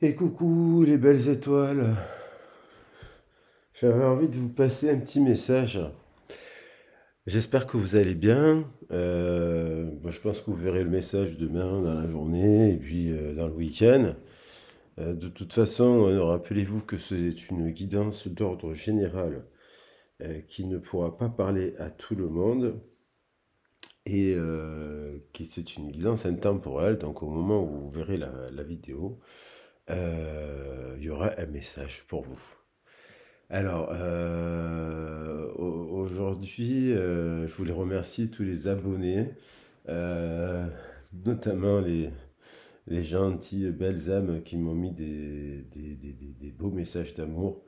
Et coucou les belles étoiles, j'avais envie de vous passer un petit message. J'espère que vous allez bien. Je pense que vous verrez le message demain dans la journée et puis dans le week-end. De toute façon, rappelez-vous que c'est une guidance d'ordre général qui ne pourra pas parler à tout le monde et qui c'est une guidance intemporelle. Donc au moment où vous verrez la vidéo, il y aura un message pour vous. Alors, aujourd'hui, je voulais remercier tous les abonnés, euh, notamment les gentilles belles âmes qui m'ont mis des beaux messages d'amour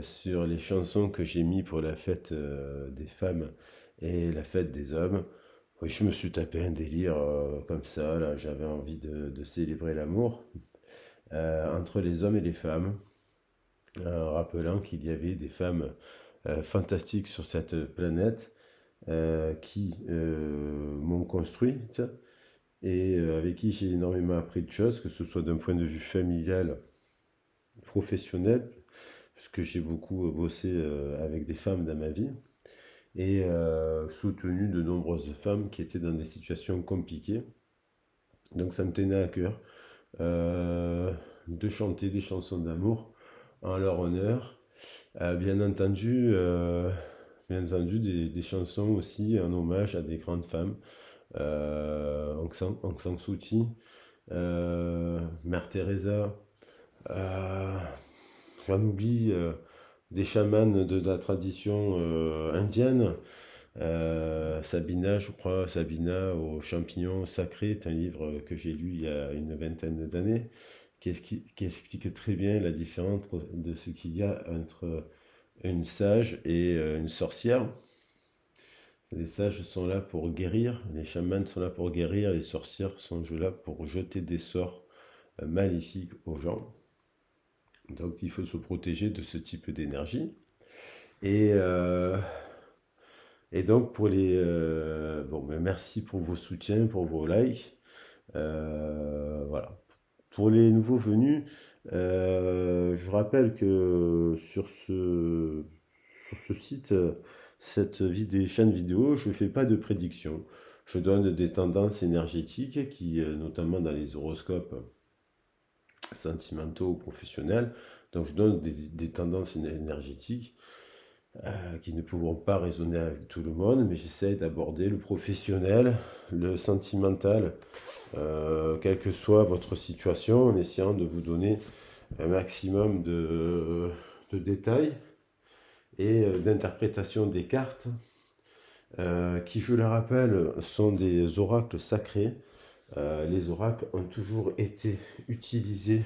sur les chansons que j'ai mis pour la fête des femmes et la fête des hommes. Oui, je me suis tapé un délire comme ça, là, j'avais envie de célébrer l'amour entre les hommes et les femmes rappelant qu'il y avait des femmes fantastiques sur cette planète qui m'ont construite et avec qui j'ai énormément appris de choses, que ce soit d'un point de vue familial, professionnel, puisque j'ai beaucoup bossé avec des femmes dans ma vie, et soutenu de nombreuses femmes qui étaient dans des situations compliquées. Donc ça me tenait à cœur euh, de chanter des chansons d'amour en leur honneur. Bien entendu, des chansons aussi en hommage à des grandes femmes. Aung San Suu Kyi, Mère Teresa, euh, j'en oublie des chamans de la tradition indienne. Sabina, je crois, Sabina aux champignons sacrés, est un livre que j'ai lu il y a une vingtaine d'années, qui explique très bien la différence de ce qu'il y a entre une sage et une sorcière. Les sages sont là pour guérir, les chamans sont là pour guérir, les sorcières sont là pour jeter des sorts maléfiques aux gens. Donc il faut se protéger de ce type d'énergie. Et, euh, et donc pour les... bon, ben merci pour vos soutiens, pour vos likes. Voilà. Pour les nouveaux venus, je rappelle que sur ce site, chaîne vidéo, je ne fais pas de prédiction. Je donne des tendances énergétiques qui, notamment dans les horoscopes sentimentaux ou professionnels, donc je donne des tendances énergétiques qui ne pourront pas résonner avec tout le monde, mais j'essaie d'aborder le professionnel, le sentimental, quelle que soit votre situation, en essayant de vous donner un maximum de détails et d'interprétation des cartes, qui, je le rappelle, sont des oracles sacrés. Les oracles ont toujours été utilisés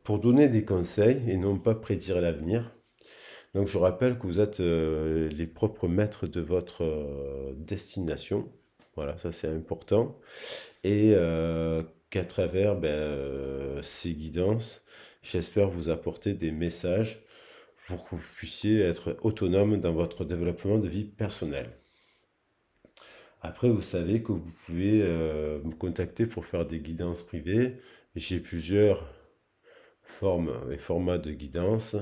pour donner des conseils et non pas prédire l'avenir. Donc je rappelle que vous êtes les propres maîtres de votre destination. Voilà, ça c'est important. Et qu'à travers ces guidances, j'espère vous apporter des messages pour que vous puissiez être autonome dans votre développement de vie personnelle. Après, vous savez que vous pouvez me contacter pour faire des guidances privées. J'ai plusieurs formes et formats de guidance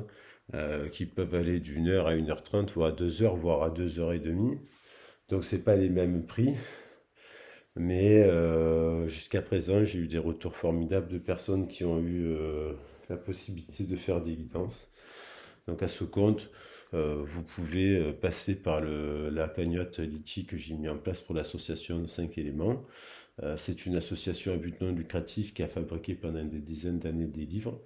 qui peuvent aller d'une heure à 1h30 ou à 2 heures, voire à 2 heures et demie. Donc, c'est pas les mêmes prix. Mais jusqu'à présent, j'ai eu des retours formidables de personnes qui ont eu la possibilité de faire des guidances. Donc à ce compte, vous pouvez passer par la cagnotte Litchi que j'ai mis en place pour l'association 5 éléments. C'est une association à but non lucratif qui a fabriqué pendant des dizaines d'années des livres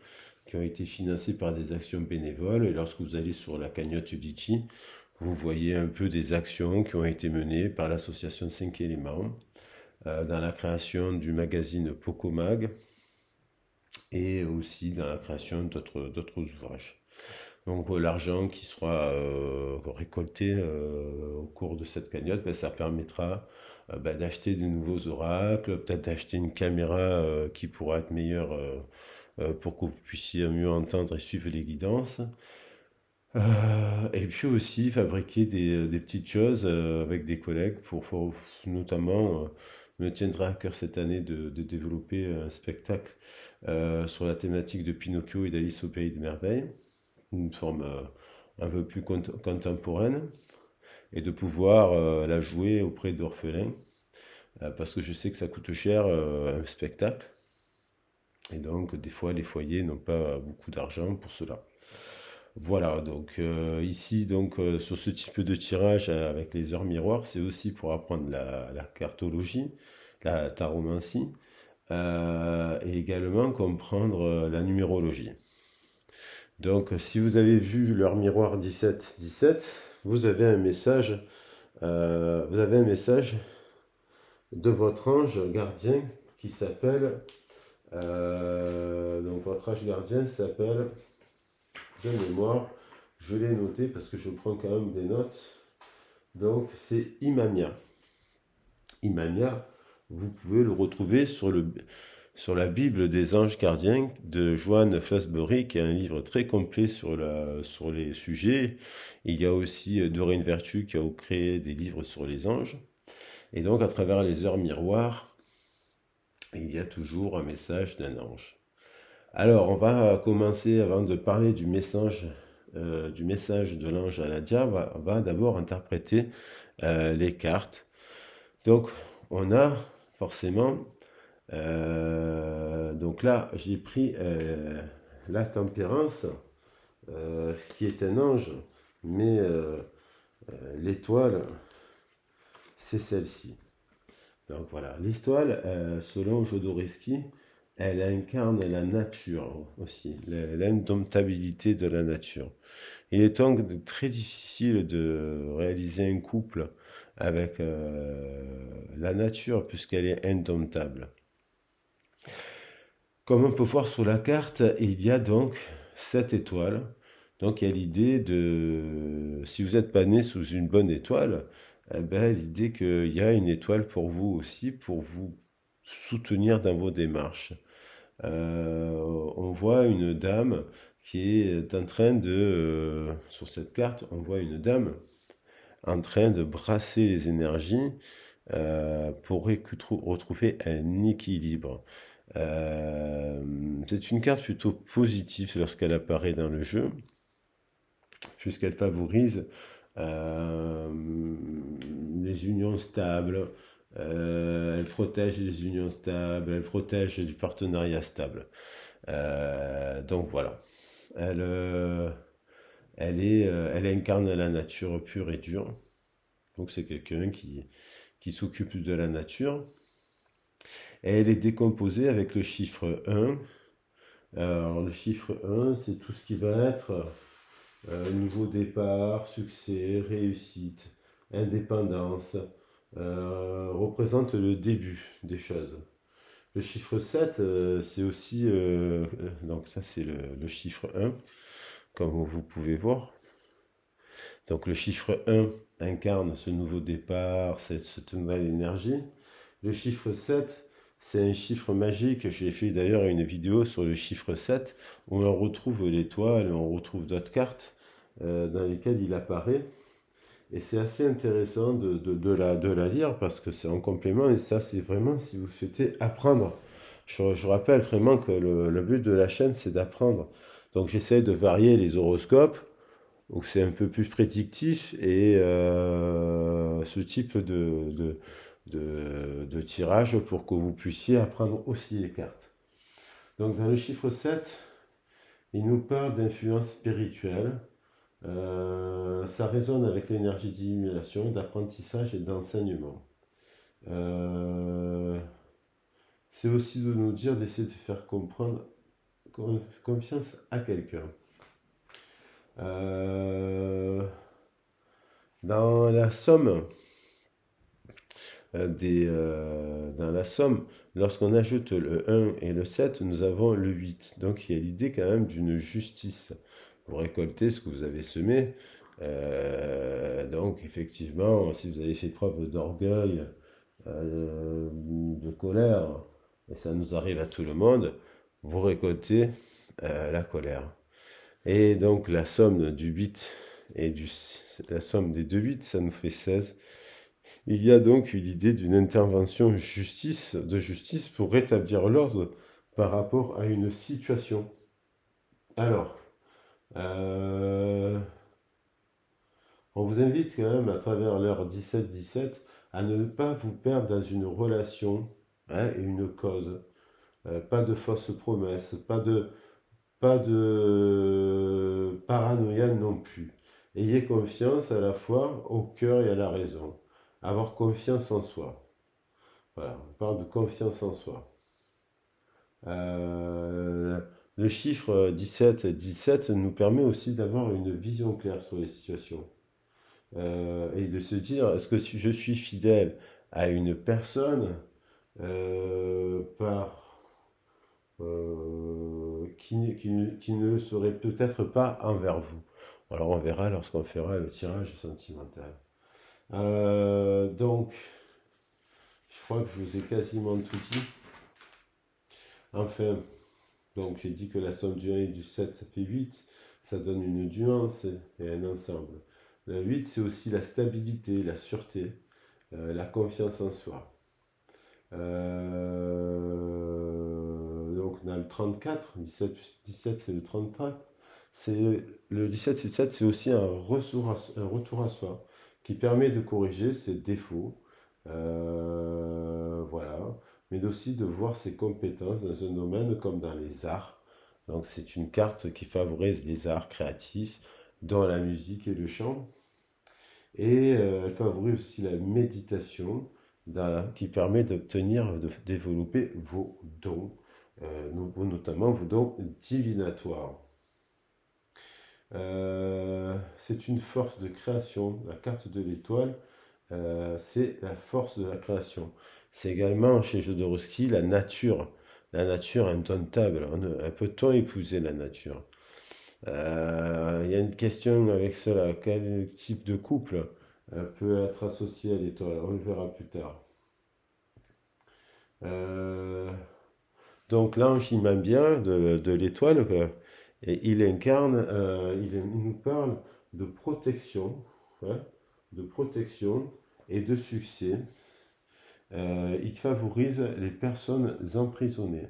qui ont été financés par des actions bénévoles. Et lorsque vous allez sur la cagnotte Litchi, vous voyez un peu des actions qui ont été menées par l'association 5 éléments dans la création du magazine Pocomag et aussi dans la création d'autres ouvrages. Donc l'argent qui sera récolté au cours de cette cagnotte, ben, ça permettra d'acheter de nouveaux oracles, peut-être d'acheter une caméra qui pourra être meilleure pour que vous puissiez mieux entendre et suivre les guidances. Et puis aussi fabriquer des petites choses avec des collègues pour notamment me tiendra à cœur cette année de développer un spectacle sur la thématique de Pinocchio et d'Alice au Pays des Merveilles, une forme un peu plus contemporaine, et de pouvoir la jouer auprès d'orphelins, parce que je sais que ça coûte cher un spectacle, et donc des fois les foyers n'ont pas beaucoup d'argent pour cela. Voilà, donc ici, donc sur ce type de tirage avec les heures miroirs, c'est aussi pour apprendre la cartologie, la taromancie, et également comprendre la numérologie. Donc, si vous avez vu l'heure miroir 17-17, vous avez un message de votre ange gardien qui s'appelle, donc votre ange gardien s'appelle, de mémoire, je l'ai noté parce que je prends quand même des notes. Donc, c'est Imamia. Imamia, vous pouvez le retrouver sur la Bible des anges gardiens de Johann Fosbury, qui est un livre très complet sur les sujets. Il y a aussi Doreen Virtue qui a créé des livres sur les anges. Et donc, à travers les heures miroirs, il y a toujours un message d'un ange. Alors, on va commencer, avant de parler du message de l'ange à Nadia, on va d'abord interpréter les cartes. Donc, on a forcément, donc là, j'ai pris la tempérance, ce qui est un ange, mais l'étoile, c'est celle-ci. Donc voilà, l'étoile, selon Jodorowsky, elle incarne la nature aussi, l'indomptabilité de la nature. Il est donc très difficile de réaliser un couple avec la nature puisqu'elle est indomptable. Comme on peut voir sur la carte, il y a donc 7 étoiles. Donc il y a l'idée de, si vous n'êtes pas né sous une bonne étoile, eh ben, l'idée qu'il y a une étoile pour vous aussi, pour vous soutenir dans vos démarches. On voit une dame qui est en train sur cette carte, on voit une dame en train de brasser les énergies pour retrouver un équilibre. C'est une carte plutôt positive lorsqu'elle apparaît dans le jeu, puisqu'elle favorise les unions stables, elle protège les unions stables, elle protège du partenariat stable. Donc voilà, elle, elle incarne la nature pure et dure. Donc c'est quelqu'un qui s'occupe de la nature. Et elle est décomposée avec le chiffre 1. Alors le chiffre 1, c'est tout ce qui va être nouveau départ, succès, réussite, indépendance, représente le début des choses. Le chiffre 7, c'est aussi, donc ça c'est le chiffre 1, comme vous pouvez voir. Donc le chiffre 1 incarne ce nouveau départ, cette nouvelle énergie. Le chiffre 7, c'est un chiffre magique. J'ai fait d'ailleurs une vidéo sur le chiffre 7 où on retrouve l'étoile, on retrouve d'autres cartes dans lesquelles il apparaît. Et c'est assez intéressant de la lire parce que c'est en complément et ça c'est vraiment si vous souhaitez apprendre. Je rappelle vraiment que le but de la chaîne c'est d'apprendre. Donc j'essaie de varier les horoscopes où c'est un peu plus prédictif et ce type de tirage pour que vous puissiez apprendre aussi les cartes. Donc dans le chiffre 7, il nous parle d'influence spirituelle. Ça résonne avec l'énergie d'illumination, d'apprentissage et d'enseignement. C'est aussi de nous dire d'essayer de faire comprendre confiance à quelqu'un. Dans la somme dans la somme, lorsqu'on ajoute le 1 et le 7, nous avons le 8. Donc il y a l'idée quand même d'une justice. Vous récoltez ce que vous avez semé. Donc effectivement, si vous avez fait preuve d'orgueil, de colère, et ça nous arrive à tout le monde, vous récoltez la colère. Et donc la somme du 8 et la somme des deux 8, ça nous fait 16. Il y a donc eu l'idée d'une intervention de justice pour rétablir l'ordre par rapport à une situation. Alors, euh, on vous invite quand même à travers l'heure 17-17 à ne pas vous perdre dans une relation, hein, et une cause. Pas de fausses promesses, pas de paranoïa non plus. Ayez confiance à la fois au cœur et à la raison. Avoir confiance en soi. Voilà, on parle de confiance en soi. Euh, le chiffre 17-17 nous permet aussi d'avoir une vision claire sur les situations. Et de se dire, est-ce que si je suis fidèle à une personne par qui ne le serait peut-être pas envers vous. Alors on verra lorsqu'on fera le tirage sentimental. Donc, je crois que je vous ai quasiment tout dit. Enfin, donc j'ai dit que la somme du 1 et du 7, ça fait 8. Ça donne une nuance et un ensemble. Le 8, c'est aussi la stabilité, la sûreté, la confiance en soi. Donc on a le 34, 17 plus 17 c'est le 34. Le 17 c'est aussi un retour à soi qui permet de corriger ses défauts, voilà, mais aussi de voir ses compétences dans un domaine comme dans les arts. Donc c'est une carte qui favorise les arts créatifs, dont la musique et le chant. Et elle favorise aussi la méditation qui permet d'obtenir, de développer vos dons, notamment vos dons divinatoires. C'est une force de création. La carte de l'étoile, c'est la force de la création. C'est également chez Jodorowsky la nature. La nature indomptable. Peut-on épouser la nature? Il y a une question avec cela. Quel type de couple peut être associé à l'étoile? On le verra plus tard. Euh, donc l'ange il m'aime bien de l'étoile, et il nous parle de protection, hein, de protection et de succès. Il favorise les personnes emprisonnées.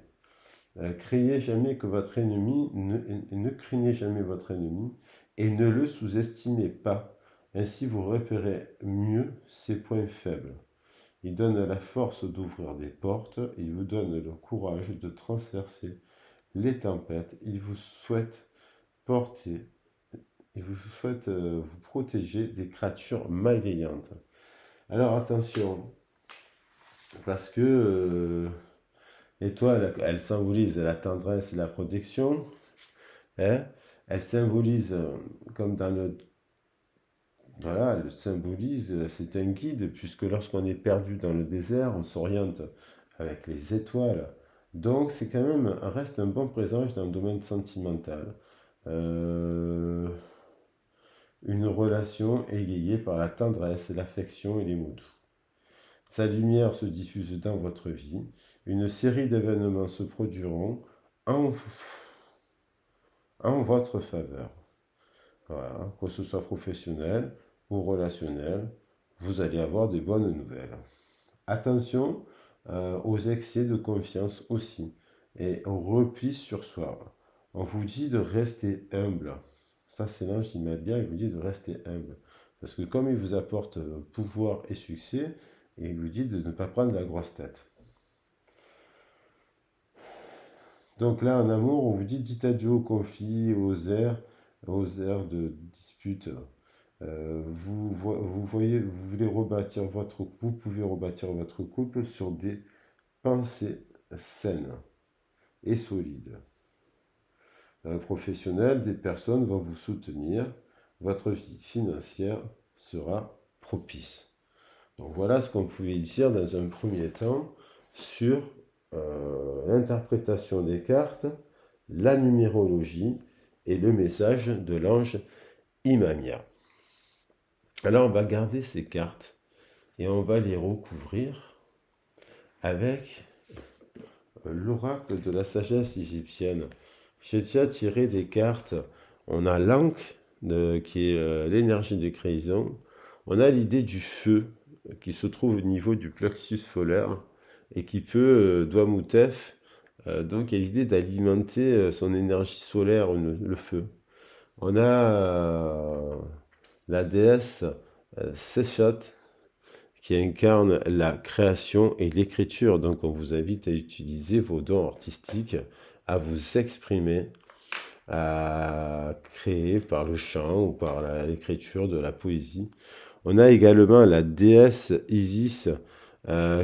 Craignez jamais que votre ennemi, ne craignez jamais votre ennemi et ne le sous-estimez pas. Ainsi vous repérez mieux ses points faibles. Il donne la force d'ouvrir des portes, il vous donne le courage de transverser les tempêtes, il vous souhaite porter, il vous souhaite vous protéger des créatures malveillantes. Alors attention, parce que l'étoile, elle symbolise la tendresse et la protection, hein. Elle symbolise, comme dans le... Voilà, elle symbolise, c'est un guide, puisque lorsqu'on est perdu dans le désert, on s'oriente avec les étoiles. Donc c'est quand même, reste un bon présage dans le domaine sentimental. Euh, une relation égayée par la tendresse, l'affection et les mots doux. Sa lumière se diffuse dans votre vie. Une série d'événements se produiront en, en votre faveur. Voilà, que ce soit professionnel ou relationnel, vous allez avoir de bonnes nouvelles. Attention aux excès de confiance aussi et au repli sur soi. On vous dit de rester humble. Ça, c'est l'ange qui m'aide bien, il vous dit de rester humble. Parce que comme il vous apporte pouvoir et succès, il vous dit de ne pas prendre la grosse tête. Donc là, en amour, on vous dit dites adieu aux conflits, aux airs de dispute. Vous voyez, vous pouvez rebâtir votre couple sur des pensées saines et solides. Professionnel, des personnes vont vous soutenir. Votre vie financière sera propice. Donc voilà ce qu'on pouvait dire dans un premier temps sur l'interprétation des cartes, la numérologie et le message de l'ange Imamia. Alors on va garder ces cartes et on va les recouvrir avec l'oracle de la sagesse égyptienne. J'ai déjà tiré des cartes. On a l'Ankh, qui est l'énergie de création. On a l'idée du feu, qui se trouve au niveau du plexus solaire et qui peut, Doigt Moutef, donc il y a l'idée d'alimenter son énergie solaire, le feu. On a la déesse Sefot qui incarne la création et l'écriture. Donc on vous invite à utiliser vos dons artistiques, à vous exprimer, à créer par le chant ou par l'écriture de la poésie. On a également la déesse Isis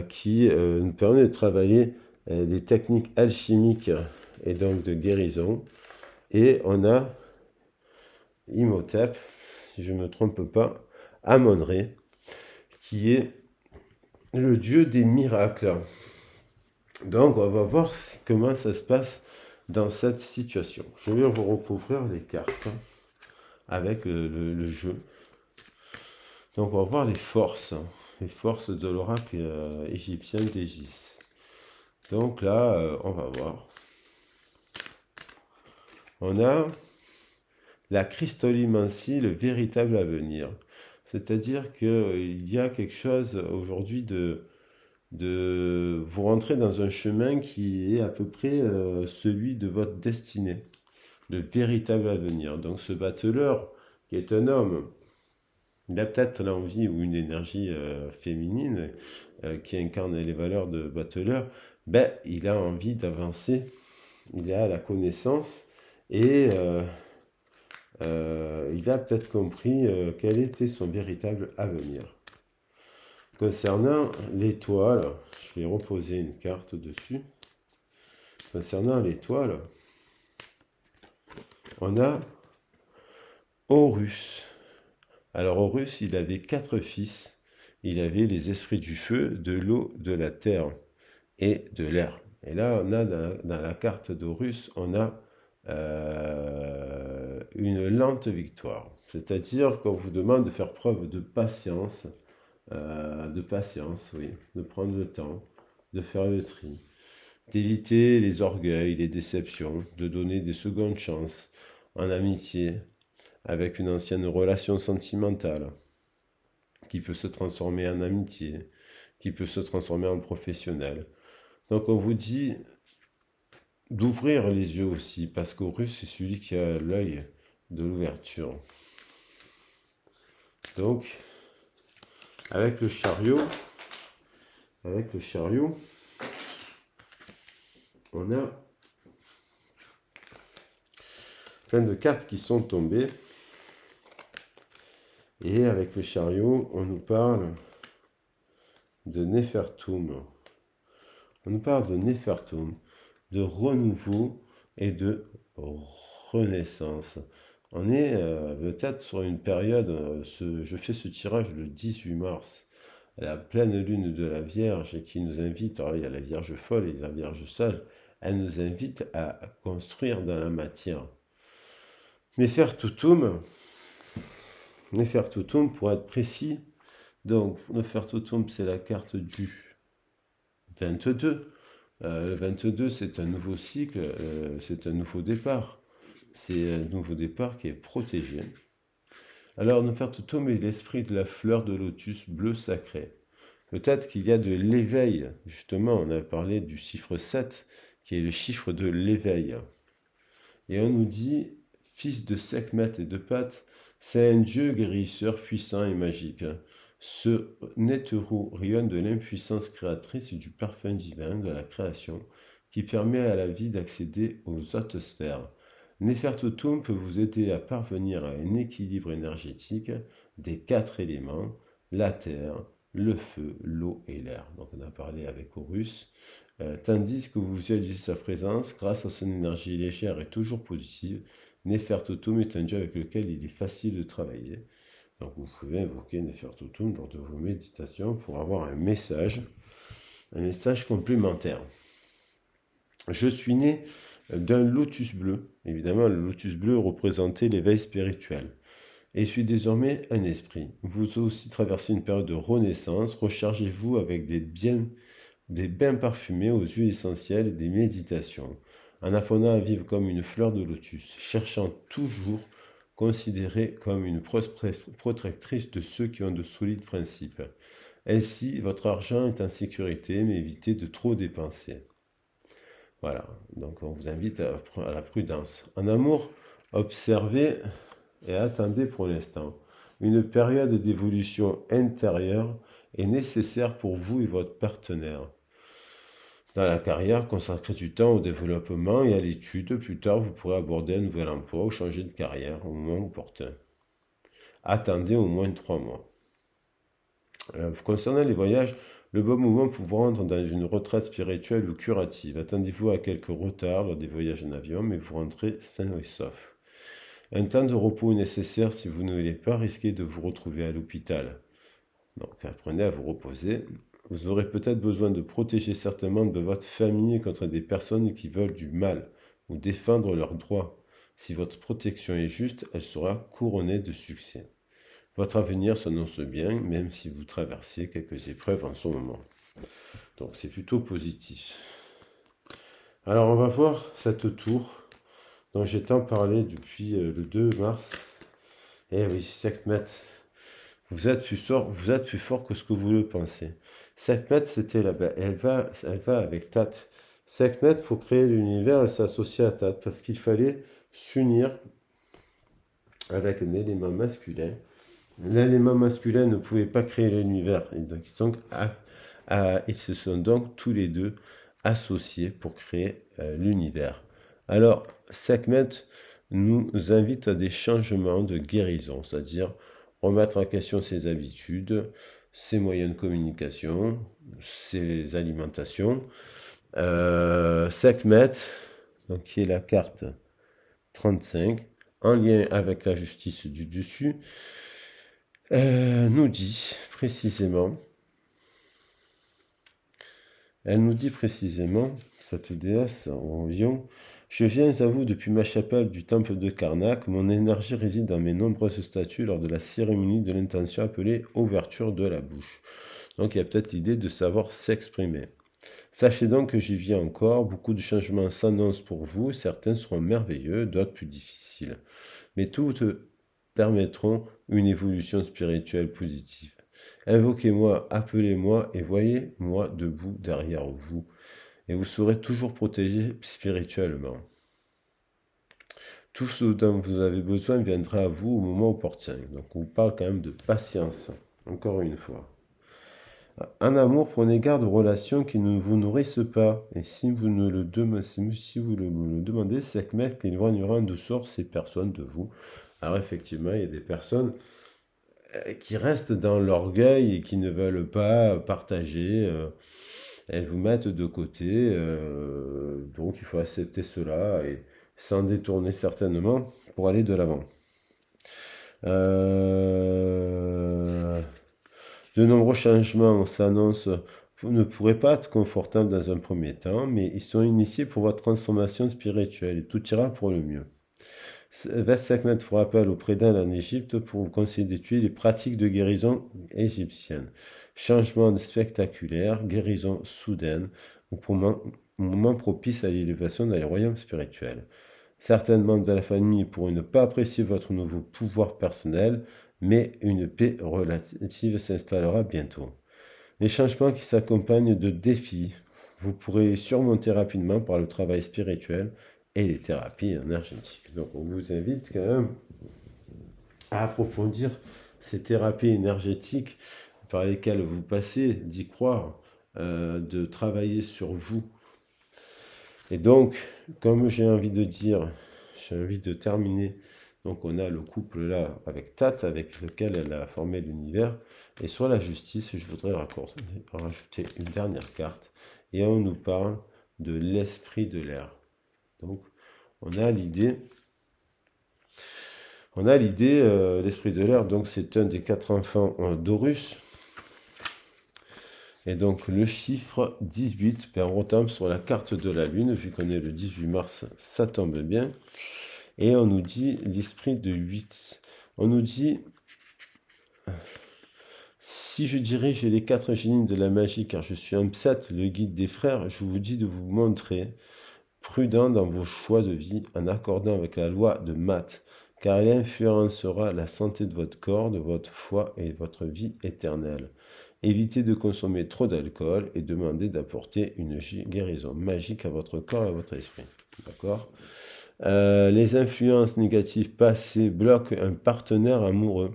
qui nous permet de travailler les techniques alchimiques et donc de guérison. Et on a Imhotep, si je ne me trompe pas, Amon-Ré, qui est le dieu des miracles. Donc on va voir comment ça se passe dans cette situation. Je vais vous recouvrir les cartes avec le jeu. Donc on va voir les forces de l'oracle égyptien d'Égis. Donc là, on va voir. On a la cristallimancie, le véritable avenir. C'est-à-dire qu'il y a quelque chose aujourd'hui de vous rentrez dans un chemin qui est à peu près celui de votre destinée, le véritable avenir. Donc ce battleur, qui est un homme, il a peut-être l'envie ou une énergie féminine qui incarne les valeurs de battleur, ben, il a envie d'avancer, il a la connaissance et il a peut-être compris quel était son véritable avenir. Concernant l'étoile, je vais reposer une carte dessus. Concernant l'étoile, on a Horus. Alors Horus, il avait 4 fils. Il avait les esprits du feu, de l'eau, de la terre et de l'air. Et là, on a dans la carte d'Horus, on a une lente victoire. C'est-à-dire qu'on vous demande de faire preuve de patience, oui, de prendre le temps, de faire le tri, d'éviter les orgueils, les déceptions, de donner des secondes chances en amitié avec une ancienne relation sentimentale qui peut se transformer en amitié, qui peut se transformer en professionnel. Donc on vous dit d'ouvrir les yeux aussi, parce qu'Horus, c'est celui qui a l'œil de l'ouverture. Donc, avec le chariot, on a plein de cartes qui sont tombées. Et avec le chariot, on nous parle de Nefertum. On nous parle de Nefertum, de renouveau et de renaissance. On est peut-être sur une période, je fais ce tirage le 18 mars, à la pleine lune de la Vierge qui nous invite, alors il y a la Vierge folle et la Vierge sage, elle nous invite à construire dans la matière. Nefertum, pour être précis, donc Nefertum c'est la carte du 22. Le 22 c'est un nouveau cycle, c'est un nouveau départ. C'est un nouveau départ qui est protégé. Alors Nefertum est l'esprit de la fleur de lotus bleu sacré. Peut-être qu'il y a de l'éveil, justement, on a parlé du chiffre 7, qui est le chiffre de l'éveil. Et on nous dit, fils de Sekhmet et de Pat, c'est un dieu guérisseur puissant et magique. Ce Netero rayonne de l'impuissance créatrice et du parfum divin de la création qui permet à la vie d'accéder aux hautes sphères. Nefertum peut vous aider à parvenir à un équilibre énergétique des 4 éléments, la terre, le feu, l'eau et l'air. Donc on a parlé avec Horus. Tandis que vous visualisez sa présence, grâce à son énergie légère et toujours positive, Nefertum est un dieu avec lequel il est facile de travailler. Donc vous pouvez invoquer Nefertum lors de vos méditations pour avoir un message complémentaire. Je suis né d'un lotus bleu. Évidemment, le lotus bleu représentait l'éveil spirituel. Et je suis désormais un esprit. Vous aussi traversez une période de renaissance. Rechargez-vous avec des bains parfumés aux huiles essentielles et des méditations, en apprenant à vivre comme une fleur de lotus, cherchant toujours considérée comme une protectrice de ceux qui ont de solides principes. Ainsi, votre argent est en sécurité, mais évitez de trop dépenser. Voilà, donc on vous invite à la prudence. En amour, observez et attendez pour l'instant. Une période d'évolution intérieure est nécessaire pour vous et votre partenaire. Dans la carrière, consacrez du temps au développement et à l'étude. Plus tard, vous pourrez aborder un nouvel emploi ou changer de carrière au moment opportun. Attendez au moins 3 mois. Concernant les voyages, le bon moment pour vous rendre dans une retraite spirituelle ou curative. Attendez-vous à quelques retards lors des voyages en avion, mais vous rentrez sain et sauf. Un temps de repos est nécessaire si vous ne voulez pas risquer de vous retrouver à l'hôpital. Donc apprenez à vous reposer. Vous aurez peut-être besoin de protéger certains membres de votre famille contre des personnes qui veulent du mal ou défendre leurs droits. Si votre protection est juste, elle sera couronnée de succès. Votre avenir s'annonce bien, même si vous traversez quelques épreuves en ce moment. Donc c'est plutôt positif. Alors on va voir cette tour dont j'ai tant parlé depuis le 2 mars. Eh oui, Sekhmet, vous êtes plus fort que ce que vous le pensez. Sekhmet, c'était là-bas. Elle va avec Tat. Sekhmet, pour créer l'univers, elle s'associe à Tat parce qu'il fallait s'unir avec un élément masculin. L'élément masculin ne pouvait pas créer l'univers. Et donc, ils se sont donc tous les deux associés pour créer l'univers. Alors, Sekhmet nous invite à des changements de guérison, c'est-à-dire remettre en question ses habitudes, ses moyens de communication, ses alimentations. Sekhmet, donc, qui est la carte 35, en lien avec la justice du dessus, nous dit précisément, cette déesse en lion, je viens à vous depuis ma chapelle du temple de Karnak, mon énergie réside dans mes nombreuses statues lors de la cérémonie de l'intention appelée ouverture de la bouche. Donc il y a peut-être l'idée de savoir s'exprimer. Sachez donc que j'y vis encore, beaucoup de changements s'annoncent pour vous, certains seront merveilleux, d'autres plus difficiles. Mais toutes permettront une évolution spirituelle positive. Invoquez-moi, appelez-moi et voyez-moi debout derrière vous, et vous serez toujours protégé spirituellement. Tout ce dont vous avez besoin viendra à vous au moment opportun. Donc on vous parle quand même de patience, encore une fois. En amour, prenez garde aux relations qui ne vous nourrissent pas. Et si vous le demandez, Sekhmet éloignera de sort ces personnes de vous. Alors effectivement, il y a des personnes qui restent dans l'orgueil et qui ne veulent pas partager. Elles vous mettent de côté. Donc il faut accepter cela et s'en détourner certainement pour aller de l'avant. De nombreux changements s'annoncent ne pourraient pas être confortables dans un premier temps, mais ils sont initiés pour votre transformation spirituelle et tout ira pour le mieux. Sekhmet vous rappelle auprès d'elle en Égypte pour vous conseiller d'étudier les pratiques de guérison égyptiennes. Changement spectaculaire, guérison soudaine, ou pour moment propice à l'élévation dans les royaumes spirituels. Certains membres de la famille pourront ne pas apprécier votre nouveau pouvoir personnel, mais une paix relative s'installera bientôt. Les changements qui s'accompagnent de défis, vous pourrez les surmonter rapidement par le travail spirituel et les thérapies énergétiques. Donc on vous invite quand même à approfondir ces thérapies énergétiques par lesquelles vous passez, d'y croire, de travailler sur vous. Et donc, comme j'ai envie de terminer. Donc on a le couple là avec Tat, avec lequel elle a formé l'univers. Et sur la justice, je voudrais rajouter une dernière carte. Et on nous parle de l'esprit de l'air. Donc on a l'idée, l'esprit de l'air, donc c'est un des 4 enfants d'Horus. Et donc le chiffre 18, on retombe sur la carte de la Lune, vu qu'on est le 18 mars, ça tombe bien. Et on nous dit l'esprit de 8. On nous dit, si je dirige les 4 génies de la magie, car je suis un Psat, le guide des frères, je vous dis de vous montrer prudent dans vos choix de vie en accordant avec la loi de Math, car elle influencera la santé de votre corps, de votre foi et de votre vie éternelle. Évitez de consommer trop d'alcool et demandez d'apporter une guérison magique à votre corps et à votre esprit. D'accord? Les influences négatives passées bloquent un partenaire amoureux.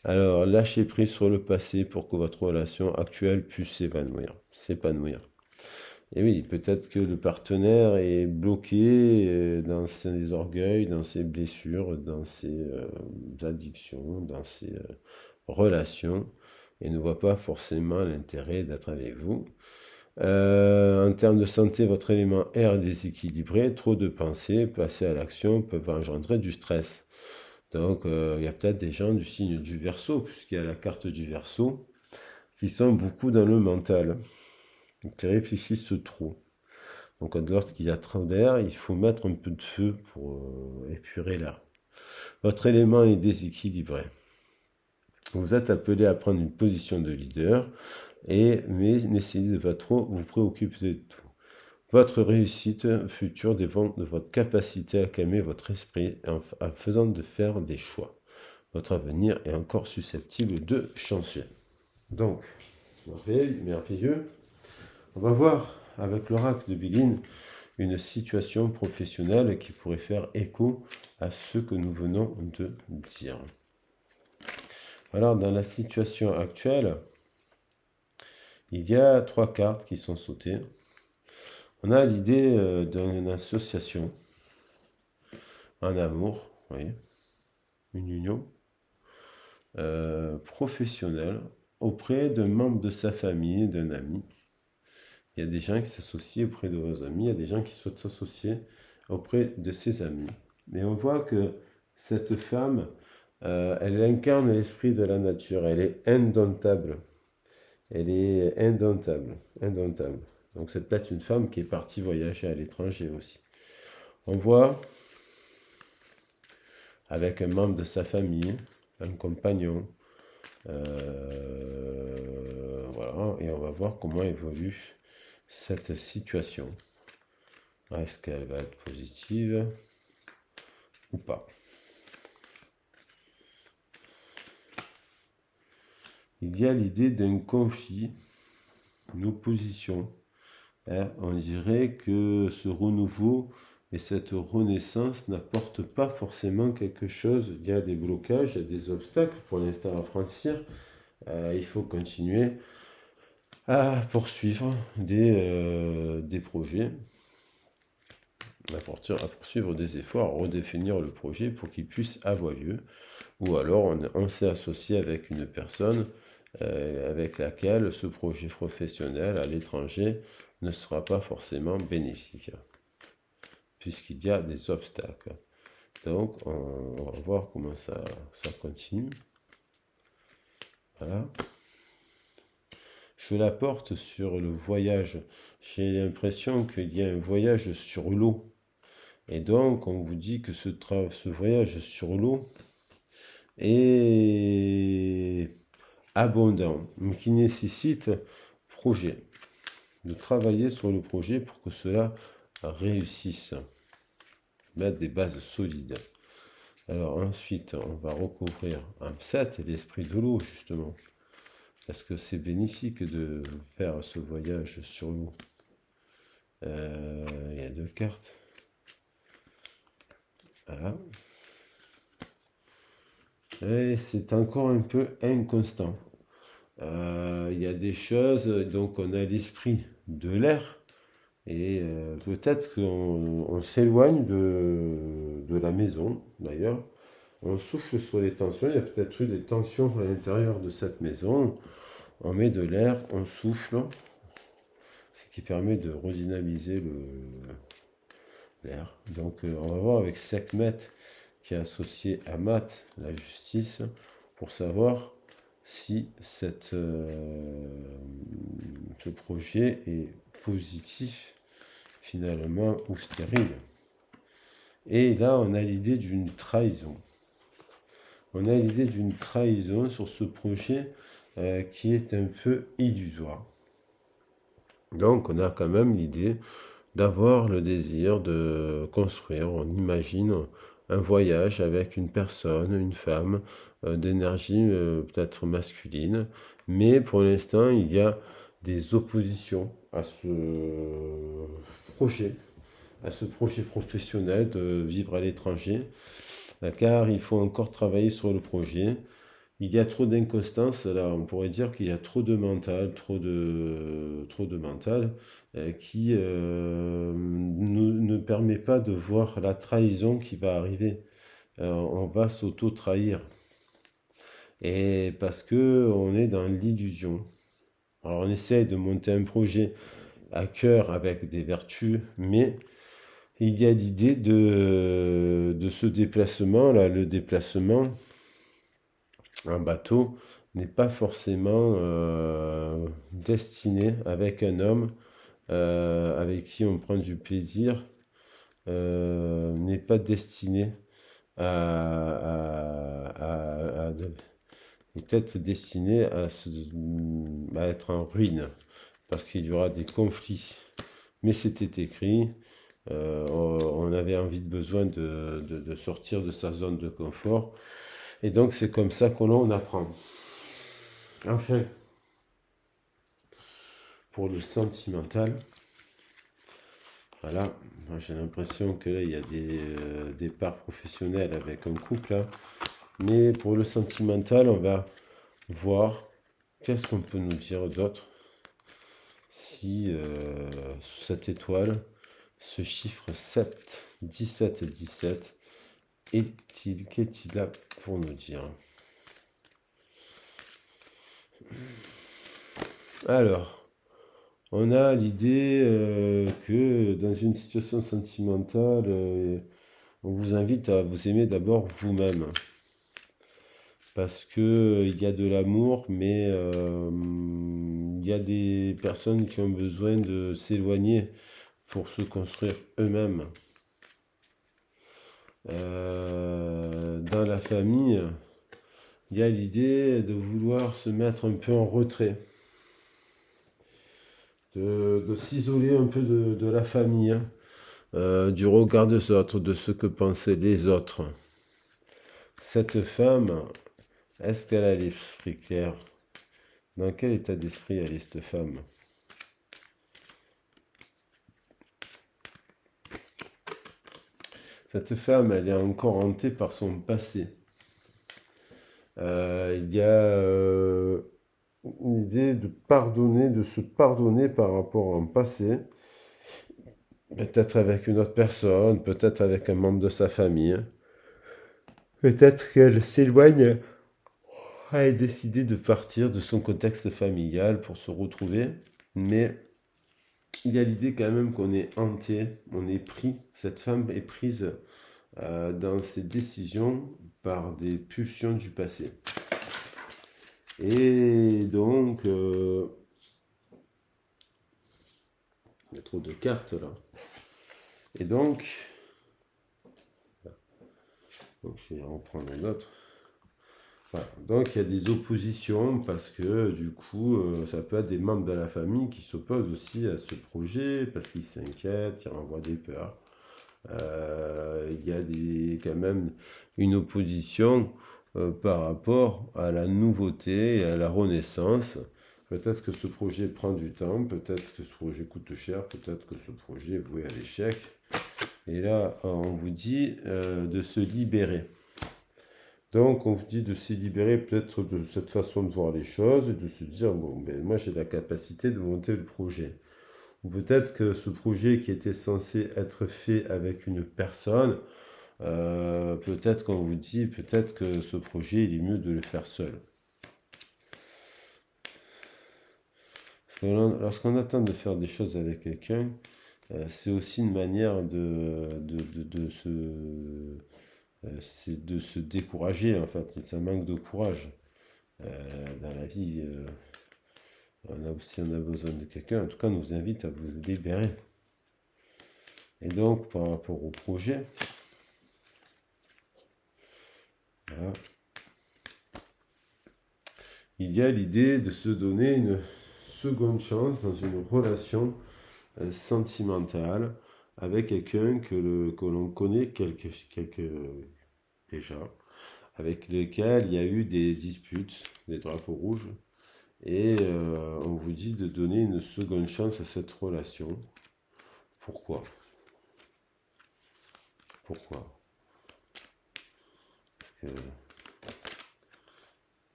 Alors, lâchez prise sur le passé pour que votre relation actuelle puisse s'épanouir. Et oui, peut-être que le partenaire est bloqué dans ses orgueils, dans ses blessures, dans ses addictions, dans ses relations, et ne voit pas forcément l'intérêt d'être avec vous. En termes de santé, votre élément air est déséquilibré, trop de pensées, passer à l'action peuvent engendrer du stress. Donc, il y a peut-être des gens du signe du Verseau, puisqu'il y a la carte du Verseau, qui sont beaucoup dans le mental, qui réfléchissent trop. Donc, lorsqu'il y a trop d'air, il faut mettre un peu de feu pour épurer l'air. Votre élément est déséquilibré. Vous êtes appelé à prendre une position de leader, mais n'essayez de pas trop vous préoccuper de tout. Votre réussite future dépend de votre capacité à calmer votre esprit en faisant de faire des choix. Votre avenir est encore susceptible de changer. Donc, merveilleux. On va voir avec l'oracle de Bélin une situation professionnelle qui pourrait faire écho à ce que nous venons de dire. Alors, dans la situation actuelle, il y a 3 cartes qui sont sautées. On a l'idée d'une association, un amour, vous voyez, une union professionnelle auprès d'un membre de sa famille, d'un ami. Il y a des gens qui s'associent auprès de vos amis, il y a des gens qui souhaitent s'associer auprès de ses amis. Mais on voit que cette femme, elle incarne l'esprit de la nature, elle est indomptable. Elle est indomptable. Donc c'est peut-être une femme qui est partie voyager à l'étranger aussi. On voit avec un membre de sa famille, un compagnon, voilà, et on va voir comment évolue cette situation. Est-ce qu'elle va être positive ou pas? Il y a l'idée d'un conflit, une opposition. On dirait que ce renouveau et cette renaissance n'apportent pas forcément quelque chose. Il y a des blocages, il y a des obstacles pour l'instant à franchir. Il faut continuer à poursuivre des projets, à poursuivre des efforts, à redéfinir le projet pour qu'il puisse avoir lieu. Ou alors on s'est associé avec une personne avec laquelle ce projet professionnel à l'étranger ne sera pas forcément bénéfique, puisqu'il y a des obstacles. Donc on va voir comment ça continue. Voilà. Je la porte sur le voyage. J'ai l'impression qu'il y a un voyage sur l'eau. Et donc, on vous dit que ce voyage sur l'eau est abondant, mais qui nécessite projet. De travailler sur le projet pour que cela réussisse. Mettre des bases solides. Alors ensuite, on va recouvrir un set et l'esprit de l'eau, justement. Est-ce que c'est bénéfique de faire ce voyage sur l'eau? Il y a 2 cartes. Voilà. Et c'est encore un peu inconstant. Il y a des choses, donc on a l'esprit de l'air, et peut-être qu'on s'éloigne de la maison, d'ailleurs. On souffle sur les tensions, il y a peut-être eu des tensions à l'intérieur de cette maison. On met de l'air, on souffle, ce qui permet de redynamiser l'air. Donc on va voir avec Sekhmet, qui est associé à Mat, la justice, pour savoir si ce projet est positif finalement ou stérile. Et là, on a l'idée d'une trahison. On a l'idée d'une trahison sur ce projet qui est un peu illusoire. Donc, on a quand même l'idée d'avoir le désir de construire, on imagine un voyage avec une personne, une femme, d'énergie peut-être masculine. Mais pour l'instant, il y a des oppositions projet, à ce projet professionnel de vivre à l'étranger, car il faut encore travailler sur le projet. Il y a trop d'inconstance, là on pourrait dire qu'il y a trop de mental, trop de mental qui ne permet pas de voir la trahison qui va arriver. On va s'auto-trahir. Et parce que on est dans l'illusion. Alors on essaie de monter un projet à cœur avec des vertus, mais il y a l'idée de ce déplacement, là, le déplacement en bateau n'est pas forcément destiné avec un homme avec qui on prend du plaisir, n'est pas destiné à est peut-être destiné à être en ruine, parce qu'il y aura des conflits. Mais c'était écrit, on avait besoin de sortir de sa zone de confort, et donc c'est comme ça qu'on apprend. Enfin, pour le sentimental, voilà, moi j'ai l'impression que là il y a des parts professionnelles avec un couple, hein. Mais pour le sentimental, on va voir qu'est-ce qu'on peut nous dire d'autre si cette étoile, ce chiffre 7, 17 et 17, qu'est-il là pour nous dire? Alors, on a l'idée que dans une situation sentimentale, on vous invite à vous aimer d'abord vous-même. Parce que il y a de l'amour, mais il y a des personnes qui ont besoin de s'éloigner pour se construire eux-mêmes. Dans la famille, il y a l'idée de vouloir se mettre un peu en retrait, de s'isoler un peu de la famille, hein, du regard des autres, de ce que pensaient les autres. Cette femme, est-ce qu'elle a l'esprit clair? Dans quel état d'esprit elle est cette femme? Cette femme, elle est encore hantée par son passé. Il y a une idée de pardonner, de se pardonner par rapport à un passé, peut-être avec une autre personne, peut-être avec un membre de sa famille. Peut-être qu'elle s'éloigne, a décidé de partir de son contexte familial pour se retrouver, mais il y a l'idée quand même qu'on est hanté, on est pris, cette femme est prise dans ses décisions par des pulsions du passé. Et donc, il y a trop de cartes là. Et donc je vais en prendre une autre. Voilà. Donc il y a des oppositions parce que du coup, ça peut être des membres de la famille qui s'opposent aussi à ce projet parce qu'ils s'inquiètent, ils renvoient des peurs. Il y a quand même une opposition par rapport à la nouveauté et à la renaissance. Peut-être que ce projet prend du temps, peut-être que ce projet coûte cher, peut-être que ce projet est voué à l'échec. Et là, on vous dit de se libérer. Donc, on vous dit de se libérer peut-être de cette façon de voir les choses et de se dire, bon, ben, moi j'ai la capacité de monter le projet. Ou peut-être que ce projet qui était censé être fait avec une personne, peut-être qu'on vous dit, peut-être que ce projet, il est mieux de le faire seul. Parce que lorsqu'on attend de faire des choses avec quelqu'un, c'est aussi une manière c'est de se décourager, en fait. C'est un manque de courage. Dans la vie, si on a besoin de quelqu'un, en tout cas, on nous invite à vous libérer. Et donc, par rapport au projet, voilà, il y a l'idée de se donner une seconde chance dans une relation sentimentale, avec quelqu'un que l'on connaît déjà, avec lequel il y a eu des disputes, des drapeaux rouges, et on vous dit de donner une seconde chance à cette relation. Pourquoi? Pourquoi?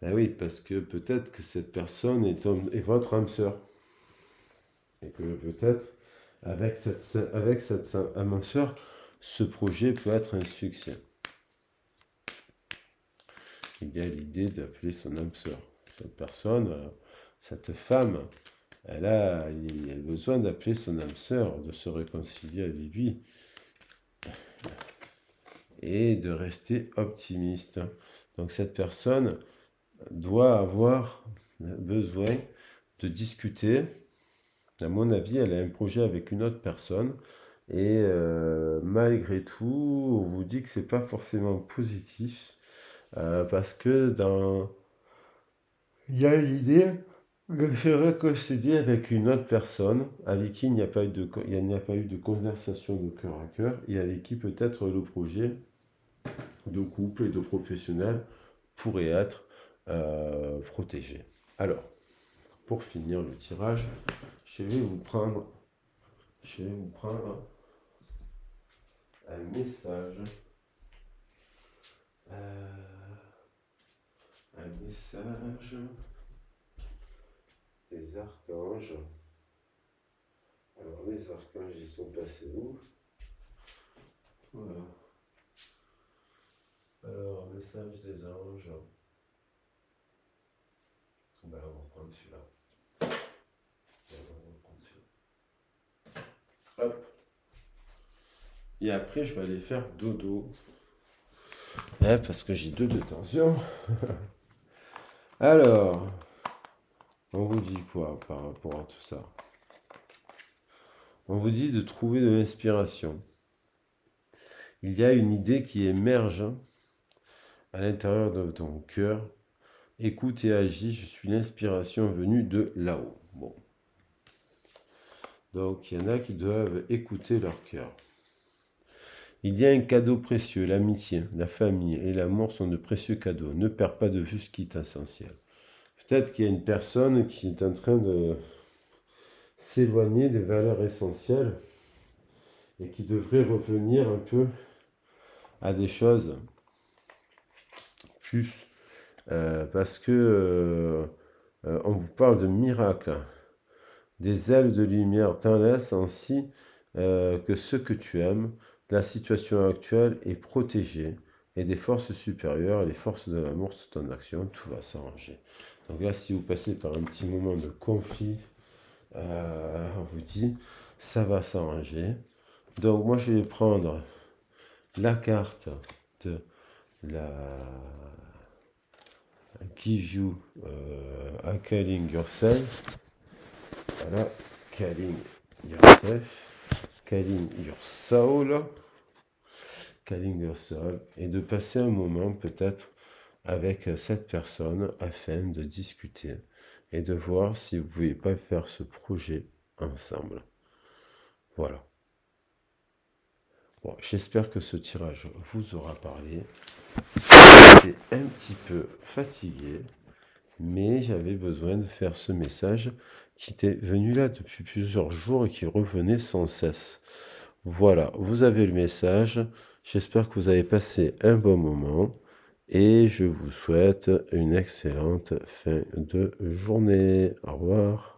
Ah oui, parce que peut-être que cette personne est votre âme sœur. Et que peut-être, avec cette âme sœur, ce projet peut être un succès. Il y a l'idée d'appeler son âme sœur. Cette personne, cette femme, elle a besoin d'appeler son âme sœur, de se réconcilier avec lui et de rester optimiste. Donc cette personne doit avoir besoin de discuter. À mon avis, elle a un projet avec une autre personne et malgré tout, on vous dit que c'est pas forcément positif parce que il y a l'idée de se réconcilier avec une autre personne avec qui il n'y a pas eu de conversation de cœur à cœur et avec qui peut-être le projet de couple et de professionnel pourrait être protégé. Alors, pour finir le tirage, je vais vous prendre un message. Un message des archanges. Alors, les archanges, ils sont passés où? Voilà. Alors, message des anges. Ben, on va prendre celui-là. Hop. Et après, je vais aller faire dodo. Ouais, parce que j'ai 2 de tension. Alors, on vous dit quoi par rapport à tout ça? On vous dit de trouver de l'inspiration. Il y a une idée qui émerge à l'intérieur de ton cœur. Écoute et agis, je suis l'inspiration venue de là-haut. Bon. Donc, il y en a qui doivent écouter leur cœur. Il y a un cadeau précieux, l'amitié, la famille et l'amour sont de précieux cadeaux. Ne perds pas de vue ce qui est essentiel. Peut-être qu'il y a une personne qui est en train de s'éloigner des valeurs essentielles et qui devrait revenir un peu à des choses plus parce que on vous parle de miracles, des ailes de lumière t'en laissent ainsi que ce que tu aimes, la situation actuelle est protégée et des forces supérieures, les forces de l'amour sont en action, tout va s'arranger. Donc là, si vous passez par un petit moment de conflit, on vous dit, ça va s'arranger. Donc moi, je vais prendre la carte de la Give You a Calling Yourself. Voilà, Calling Yourself, Calling Your Soul, Calling Your Soul, et de passer un moment peut-être avec cette personne afin de discuter et de voir si vous ne pouvez pas faire ce projet ensemble. Voilà. Bon, j'espère que ce tirage vous aura parlé. J'étais un petit peu fatigué, mais j'avais besoin de faire ce message qui était venu là depuis plusieurs jours et qui revenait sans cesse. Voilà, vous avez le message. J'espère que vous avez passé un bon moment et je vous souhaite une excellente fin de journée. Au revoir.